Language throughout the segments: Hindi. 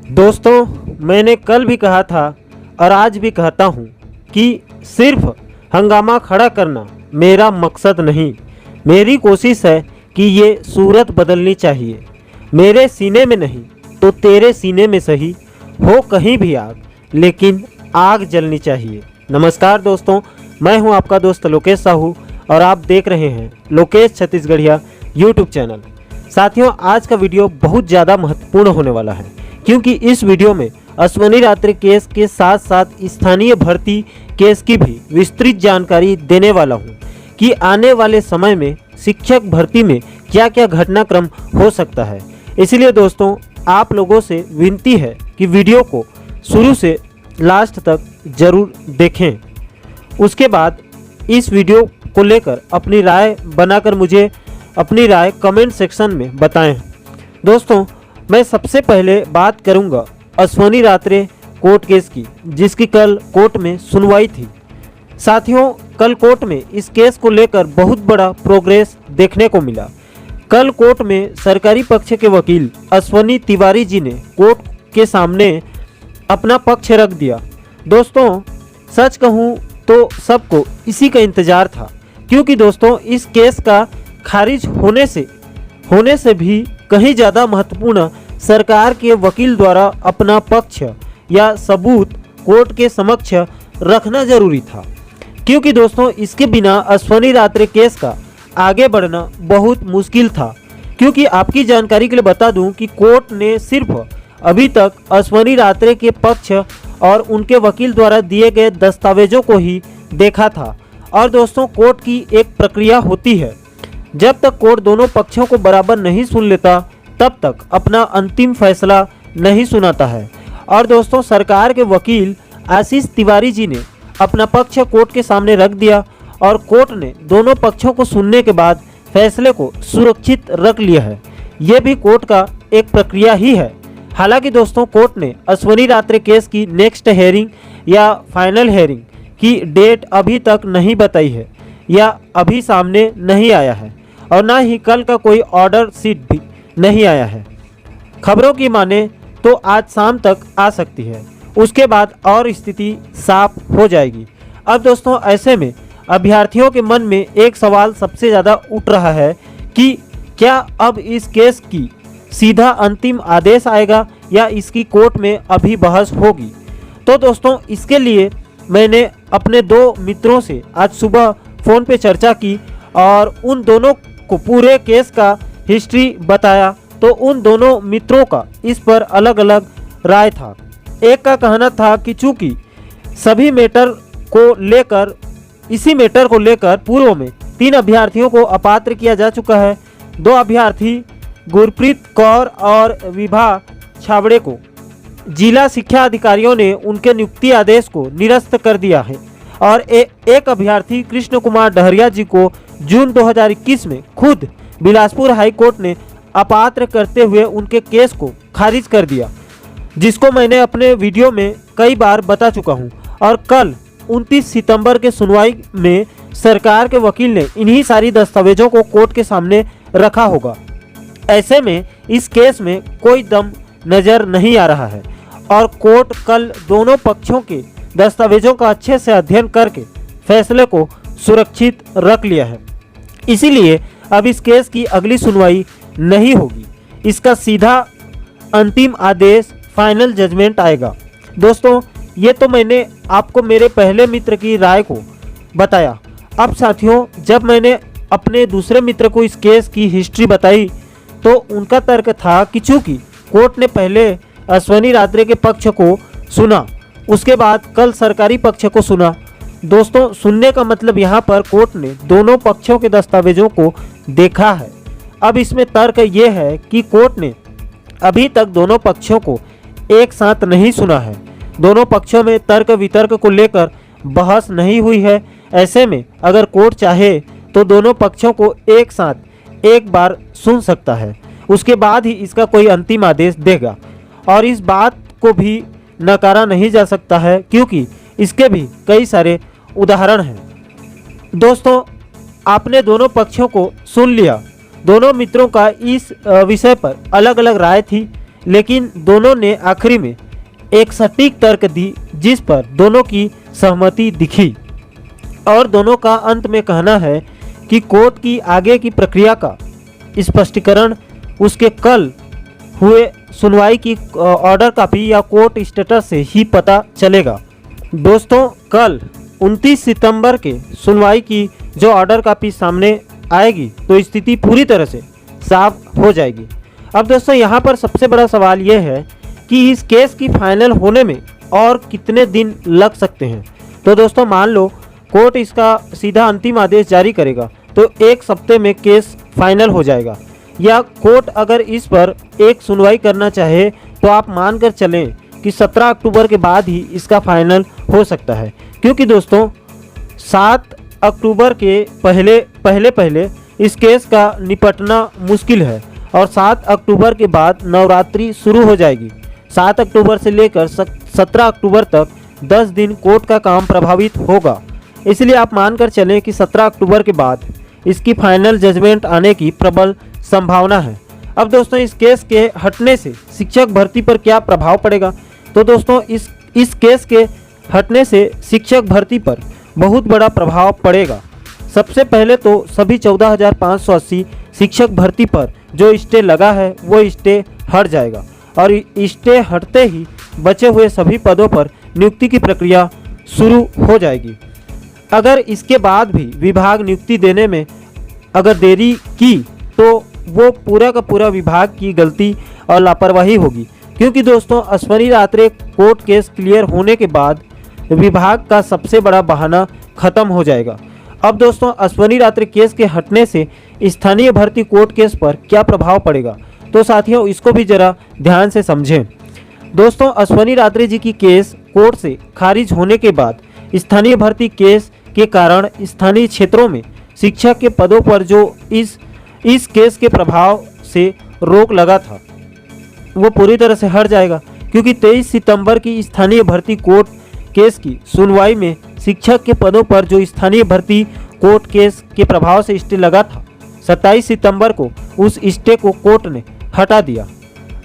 दोस्तों, मैंने कल भी कहा था और आज भी कहता हूँ कि सिर्फ हंगामा खड़ा करना मेरा मकसद नहीं। मेरी कोशिश है कि ये सूरत बदलनी चाहिए। मेरे सीने में नहीं तो तेरे सीने में सही हो कहीं भी आग, लेकिन आग जलनी चाहिए। नमस्कार दोस्तों, मैं हूं आपका दोस्त लोकेश साहू और आप देख रहे हैं लोकेश छत्तीसगढ़िया यूट्यूब चैनल। साथियों, आज का वीडियो बहुत ज़्यादा महत्वपूर्ण होने वाला है क्योंकि इस वीडियो में अश्वनी रात्रि केस के साथ साथ स्थानीय भर्ती केस की भी विस्तृत जानकारी देने वाला हूं कि आने वाले समय में शिक्षक भर्ती में क्या क्या घटनाक्रम हो सकता है। इसलिए दोस्तों, आप लोगों से विनती है कि वीडियो को शुरू से लास्ट तक ज़रूर देखें। उसके बाद इस वीडियो को लेकर अपनी राय बनाकर मुझे अपनी राय कमेंट सेक्शन में बताएं। दोस्तों, मैं सबसे पहले बात करूंगा अश्वनी रात्रि कोर्ट केस की, जिसकी कल कोर्ट में सुनवाई थी। साथियों, कल कोर्ट में इस केस को लेकर बहुत बड़ा प्रोग्रेस देखने को मिला। कल कोर्ट में सरकारी पक्ष के वकील अश्वनी तिवारी जी ने कोर्ट के सामने अपना पक्ष रख दिया। दोस्तों, सच कहूं तो सबको इसी का इंतज़ार था, क्योंकि दोस्तों इस केस का खारिज होने से भी कहीं ज़्यादा महत्वपूर्ण सरकार के वकील द्वारा अपना पक्ष या सबूत कोर्ट के समक्ष रखना जरूरी था। क्योंकि दोस्तों इसके बिना अश्वनी रात्रि केस का आगे बढ़ना बहुत मुश्किल था। क्योंकि आपकी जानकारी के लिए बता दूं कि कोर्ट ने सिर्फ अभी तक अश्वनी रात्रि के पक्ष और उनके वकील द्वारा दिए गए दस्तावेजों को ही देखा था। और दोस्तों, कोर्ट की एक प्रक्रिया होती है, जब तक कोर्ट दोनों पक्षों को बराबर नहीं सुन लेता तब तक अपना अंतिम फैसला नहीं सुनाता है। और दोस्तों, सरकार के वकील आशीष तिवारी जी ने अपना पक्ष कोर्ट के सामने रख दिया और कोर्ट ने दोनों पक्षों को सुनने के बाद फैसले को सुरक्षित रख लिया है। ये भी कोर्ट का एक प्रक्रिया ही है। हालांकि दोस्तों, कोर्ट ने अश्वनी रात्रि केस की नेक्स्ट हेयरिंग या फाइनल हेयरिंग की डेट अभी तक नहीं बताई है या अभी सामने नहीं आया है, और ना ही कल का कोई ऑर्डर शीट भी नहीं आया है। खबरों की माने तो आज शाम तक आ सकती है, उसके बाद और स्थिति साफ हो जाएगी। अब दोस्तों, ऐसे में अभ्यर्थियों के मन में एक सवाल सबसे ज़्यादा उठ रहा है कि क्या अब इस केस की सीधा अंतिम आदेश आएगा या इसकी कोर्ट में अभी बहस होगी। तो दोस्तों, इसके लिए मैंने अपने दो मित्रों से आज सुबह फ़ोन पे चर्चा की और उन दोनों को पूरे केस का हिस्ट्री बताया। तो उन दोनों मित्रों का इस पर अलग अलग राय था। एक का कहना था कि चूंकि सभी इसी मैटर को लेकर पूर्व में 3 अभ्यर्थियों को अपात्र किया जा चुका है। 2 अभ्यर्थी गुरप्रीत कौर और विभा छाबड़े को जिला शिक्षा अधिकारियों ने उनके नियुक्ति आदेश को निरस्त कर दिया है और एक अभ्यर्थी कृष्ण कुमार डहरिया जी को जून 2021 में खुद बिलासपुर हाई कोर्ट ने अपात्र करते हुए उनके केस को खारिज कर दिया, जिसको मैंने अपने वीडियो में कई बार बता चुका हूं। और कल 29 सितंबर के सुनवाई में सरकार के वकील ने इन्हीं सारी दस्तावेजों को कोर्ट के सामने रखा होगा। ऐसे में इस केस में कोई दम नज़र नहीं आ रहा है और कोर्ट कल दोनों पक्षों के दस्तावेजों का अच्छे से अध्ययन करके फैसले को सुरक्षित रख लिया है। इसीलिए अब इस केस की अगली सुनवाई नहीं होगी, इसका सीधा अंतिम आदेश फाइनल जजमेंट आएगा। दोस्तों, ये तो मैंने आपको मेरे पहले मित्र की राय को बताया। अब साथियों, जब मैंने अपने दूसरे मित्र को इस केस की हिस्ट्री बताई तो उनका तर्क था कि चूँकि कोर्ट ने पहले अश्वनी रात्रि के पक्ष को सुना, उसके बाद कल सरकारी पक्ष को सुना। दोस्तों, सुनने का मतलब यहाँ पर कोर्ट ने दोनों पक्षों के दस्तावेजों को देखा है। अब इसमें तर्क ये है कि कोर्ट ने अभी तक दोनों पक्षों को एक साथ नहीं सुना है। दोनों पक्षों में तर्क वितर्क को लेकर बहस नहीं हुई है। ऐसे में अगर कोर्ट चाहे तो दोनों पक्षों को एक साथ एक बार सुन सकता है, उसके बाद ही इसका कोई अंतिम आदेश देगा। और इस बात को भी नकारा नहीं जा सकता है क्योंकि इसके भी कई सारे उदाहरण हैं। दोस्तों, आपने दोनों पक्षों को सुन लिया। दोनों मित्रों का इस विषय पर अलग अलग राय थी, लेकिन दोनों ने आखिरी में एक सटीक तर्क दी जिस पर दोनों की सहमति दिखी और दोनों का अंत में कहना है कि कोर्ट की आगे की प्रक्रिया का स्पष्टीकरण उसके कल हुए सुनवाई की ऑर्डर कॉपी या कोर्ट स्टेटस से ही पता चलेगा। दोस्तों, कल 29 सितंबर के सुनवाई की जो ऑर्डर कॉपी सामने आएगी तो स्थिति पूरी तरह से साफ हो जाएगी। अब दोस्तों, यहाँ पर सबसे बड़ा सवाल यह है कि इस केस की फाइनल होने में और कितने दिन लग सकते हैं। तो दोस्तों, मान लो कोर्ट इसका सीधा अंतिम आदेश जारी करेगा तो एक हफ्ते में केस फाइनल हो जाएगा, या कोर्ट अगर इस पर एक सुनवाई करना चाहे तो आप मानकर चलें कि 17 अक्टूबर के बाद ही इसका फाइनल हो सकता है, क्योंकि दोस्तों 7 अक्टूबर के पहले इस केस का निपटना मुश्किल है और 7 अक्टूबर के बाद नवरात्रि शुरू हो जाएगी। 7 अक्टूबर से लेकर 17 अक्टूबर तक 10 दिन कोर्ट का काम प्रभावित होगा। इसलिए आप मानकर चलें कि 17 अक्टूबर के बाद इसकी फाइनल जजमेंट आने की प्रबल संभावना है। अब दोस्तों, इस केस के हटने से शिक्षक भर्ती पर क्या प्रभाव पड़ेगा? तो दोस्तों, इस केस के हटने से शिक्षक भर्ती पर बहुत बड़ा प्रभाव पड़ेगा। सबसे पहले तो सभी 14,580 शिक्षक भर्ती पर जो स्टे लगा है वो स्टे हट जाएगा और स्टे हटते ही बचे हुए सभी पदों पर नियुक्ति की प्रक्रिया शुरू हो जाएगी। अगर इसके बाद भी विभाग नियुक्ति देने में अगर देरी की तो वो पूरा का पूरा विभाग की गलती और लापरवाही होगी, क्योंकि दोस्तों अश्वनी रात्रे कोर्ट केस क्लियर होने के बाद विभाग का सबसे बड़ा बहाना खत्म हो जाएगा। अब दोस्तों, अश्वनी रात्रे केस के हटने से स्थानीय भर्ती कोर्ट केस पर क्या प्रभाव पड़ेगा, तो साथियों इसको भी जरा ध्यान से समझें। दोस्तों, अश्वनी रात्रे जी की केस कोर्ट से खारिज होने के बाद स्थानीय भर्ती केस के कारण स्थानीय क्षेत्रों में शिक्षक के पदों पर जो इस केस के प्रभाव से रोक लगा था वो पूरी तरह से हट जाएगा, क्योंकि 23 सितंबर की स्थानीय भर्ती कोर्ट केस की सुनवाई में शिक्षक के पदों पर जो स्थानीय भर्ती कोर्ट केस के प्रभाव से स्टे लगा था, 27 सितंबर को उस स्टे को कोर्ट ने हटा दिया।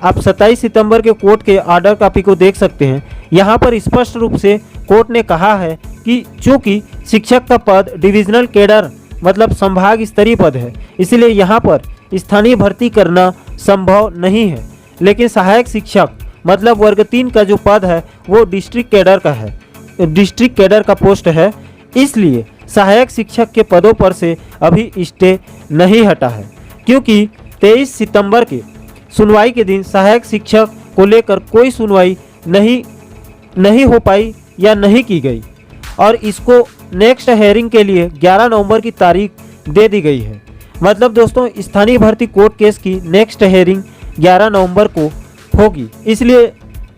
आप 27 सितंबर के कोर्ट के ऑर्डर कॉपी को देख सकते हैं। यहाँ पर स्पष्ट रूप से कोर्ट ने कहा है कि चूंकि शिक्षक का पद डिविजनल कैडर मतलब संभाग स्तरीय पद है, इसलिए यहाँ पर स्थानीय भर्ती करना संभव नहीं है, लेकिन सहायक शिक्षक मतलब वर्ग 3 का जो पद है वो डिस्ट्रिक्ट कैडर का है, डिस्ट्रिक्ट कैडर का पोस्ट है, इसलिए सहायक शिक्षक के पदों पर से अभी स्टे नहीं हटा है, क्योंकि 23 सितंबर के सुनवाई के दिन सहायक शिक्षक को लेकर कोई सुनवाई नहीं हो पाई या नहीं की गई और इसको नेक्स्ट हेयरिंग के लिए 11 नवंबर की तारीख दे दी गई है। मतलब दोस्तों, स्थानीय भर्ती कोर्ट केस की नेक्स्ट हेयरिंग 11 नवंबर को होगी। इसलिए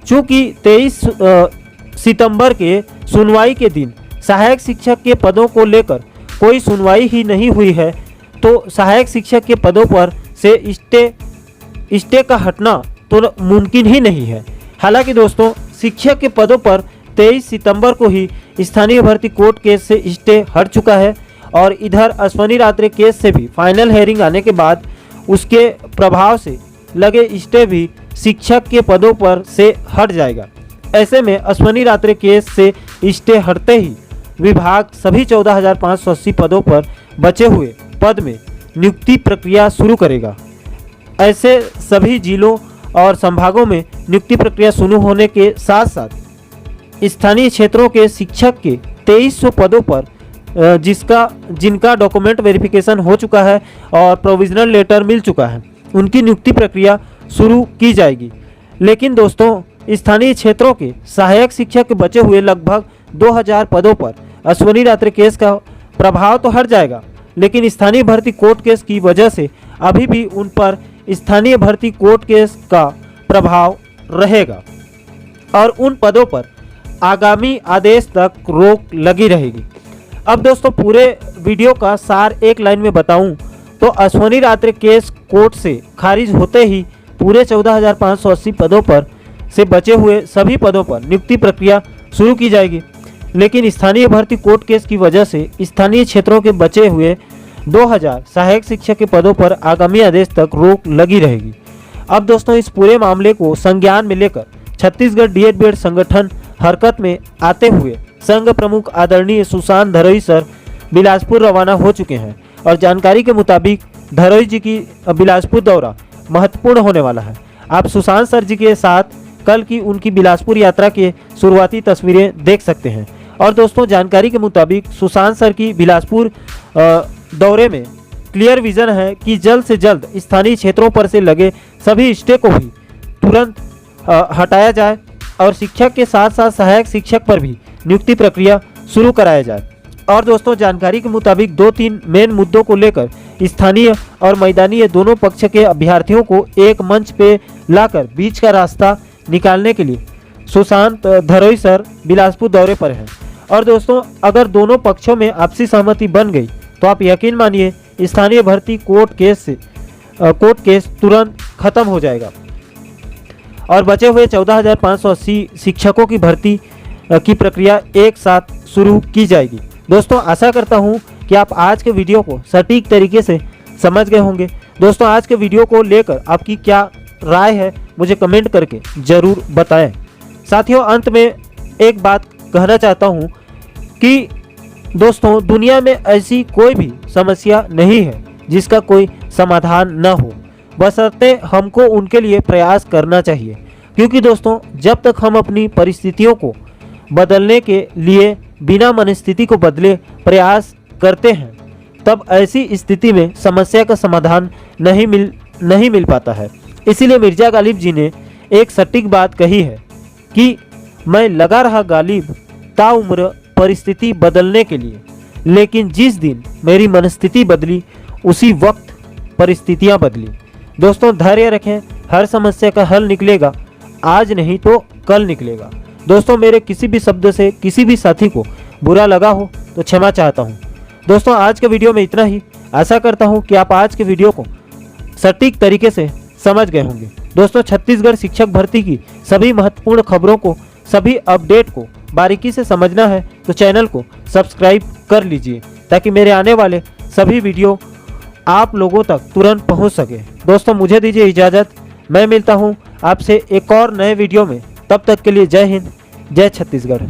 चूंकि 23 सितंबर के सुनवाई के दिन सहायक शिक्षक के पदों को लेकर कोई सुनवाई ही नहीं हुई है, तो सहायक शिक्षक के पदों पर से स्टे का हटना तो मुमकिन ही नहीं है। हालांकि दोस्तों, शिक्षक के पदों पर 23 सितंबर को ही स्थानीय भर्ती कोर्ट केस से स्टे हट चुका है और इधर अश्वनी रात्रे केस से भी फाइनल हेयरिंग आने के बाद उसके प्रभाव से लगे स्टे भी शिक्षक के पदों पर से हट जाएगा। ऐसे में अश्वनी रात्रे केस से स्टे हटते ही विभाग सभी 14,580 पदों पर बचे हुए पद में नियुक्ति प्रक्रिया शुरू करेगा। ऐसे सभी जिलों और संभागों में नियुक्ति प्रक्रिया शुरू होने के साथ साथ स्थानीय क्षेत्रों के शिक्षक के 2300 पदों पर जिनका डॉक्यूमेंट वेरिफिकेशन हो चुका है और प्रोविजनल लेटर मिल चुका है, उनकी नियुक्ति प्रक्रिया शुरू की जाएगी। लेकिन दोस्तों, स्थानीय क्षेत्रों के सहायक शिक्षक के बचे हुए लगभग 2000 पदों पर अश्वनी रात्रे केस का प्रभाव तो हट जाएगा, लेकिन स्थानीय भर्ती कोर्ट केस की वजह से अभी भी उन पर स्थानीय भर्ती कोर्ट केस का प्रभाव रहेगा और उन पदों पर आगामी आदेश तक रोक लगी रहेगी। अब दोस्तों, पूरे वीडियो का सार एक लाइन में बताऊं तो अश्वनी रात्रे केस कोर्ट से खारिज होते ही पूरे 14,580 पदों पर से बचे हुए सभी पदों पर नियुक्ति प्रक्रिया शुरू की जाएगी, लेकिन स्थानीय भर्ती कोर्ट केस की वजह से स्थानीय क्षेत्रों के बचे हुए 2000 सहायक शिक्षक के पदों पर आगामी आदेश तक रोक लगी रहेगी। अब दोस्तों इस पूरे मामले को संज्ञान में लेकर छत्तीसगढ़ डीएड बीएड संगठन हरकत में आते हुए संघ प्रमुख आदरणीय सुशांत धरोई सर बिलासपुर रवाना हो चुके हैं और जानकारी के मुताबिक धरोई जी की बिलासपुर दौरा महत्वपूर्ण होने वाला है। आप सुशांत सर जी के साथ कल की उनकी बिलासपुर यात्रा के शुरुआती तस्वीरें देख सकते हैं। और दोस्तों जानकारी के मुताबिक सुशांत सर की बिलासपुर दौरे में क्लियर विजन है कि जल्द से जल्द स्थानीय क्षेत्रों पर से लगे सभी स्टे को भी तुरंत हटाया जाए और शिक्षक के साथ साथ सहायक शिक्षक पर भी नियुक्ति प्रक्रिया शुरू कराया जाए। और दोस्तों जानकारी के मुताबिक 2-3 मेन मुद्दों को लेकर स्थानीय और मैदानी दोनों पक्ष के अभ्यर्थियों को एक मंच पे लाकर बीच का रास्ता निकालने के लिए सुशांत धरोई सर बिलासपुर दौरे पर हैं। और दोस्तों अगर दोनों पक्षों में आपसी सहमति बन गई तो आप यकीन मानिए स्थानीय भर्ती कोर्ट केस तुरंत खत्म हो जाएगा और बचे हुए 14,580 शिक्षकों की भर्ती की प्रक्रिया एक साथ शुरू की जाएगी। दोस्तों आशा करता हूं कि आप आज के वीडियो को सटीक तरीके से समझ गए होंगे। दोस्तों आज के वीडियो को लेकर आपकी क्या राय है मुझे कमेंट करके ज़रूर बताएं। साथियों अंत में एक बात कहना चाहता हूं कि दोस्तों दुनिया में ऐसी कोई भी समस्या नहीं है जिसका कोई समाधान न हो, बशर्ते हमको उनके लिए प्रयास करना चाहिए। क्योंकि दोस्तों जब तक हम अपनी परिस्थितियों को बदलने के लिए बिना मनस्थिति को बदले प्रयास करते हैं तब ऐसी स्थिति में समस्या का समाधान नहीं मिल पाता है। इसीलिए मिर्जा गालिब जी ने एक सटीक बात कही है कि मैं लगा रहा गालिब ताउम्र परिस्थिति बदलने के लिए, लेकिन जिस दिन मेरी मनस्थिति बदली उसी वक्त परिस्थितियां बदली। दोस्तों धैर्य रखें, हर समस्या का हल निकलेगा, आज नहीं तो कल निकलेगा। दोस्तों मेरे किसी भी शब्द से किसी भी साथी को बुरा लगा हो तो क्षमा चाहता हूं। दोस्तों आज के वीडियो में इतना ही। आशा करता हूं कि आप आज के वीडियो को सटीक तरीके से समझ गए होंगे। दोस्तों छत्तीसगढ़ शिक्षक भर्ती की सभी महत्वपूर्ण खबरों को, सभी अपडेट को बारीकी से समझना है तो चैनल को सब्सक्राइब कर लीजिए ताकि मेरे आने वाले सभी वीडियो आप लोगों तक तुरंत पहुंच सके। दोस्तों मुझे दीजिए इजाज़त, मैं मिलता हूं आपसे एक और नए वीडियो में। तब तक के लिए जय हिंद, जय छत्तीसगढ़।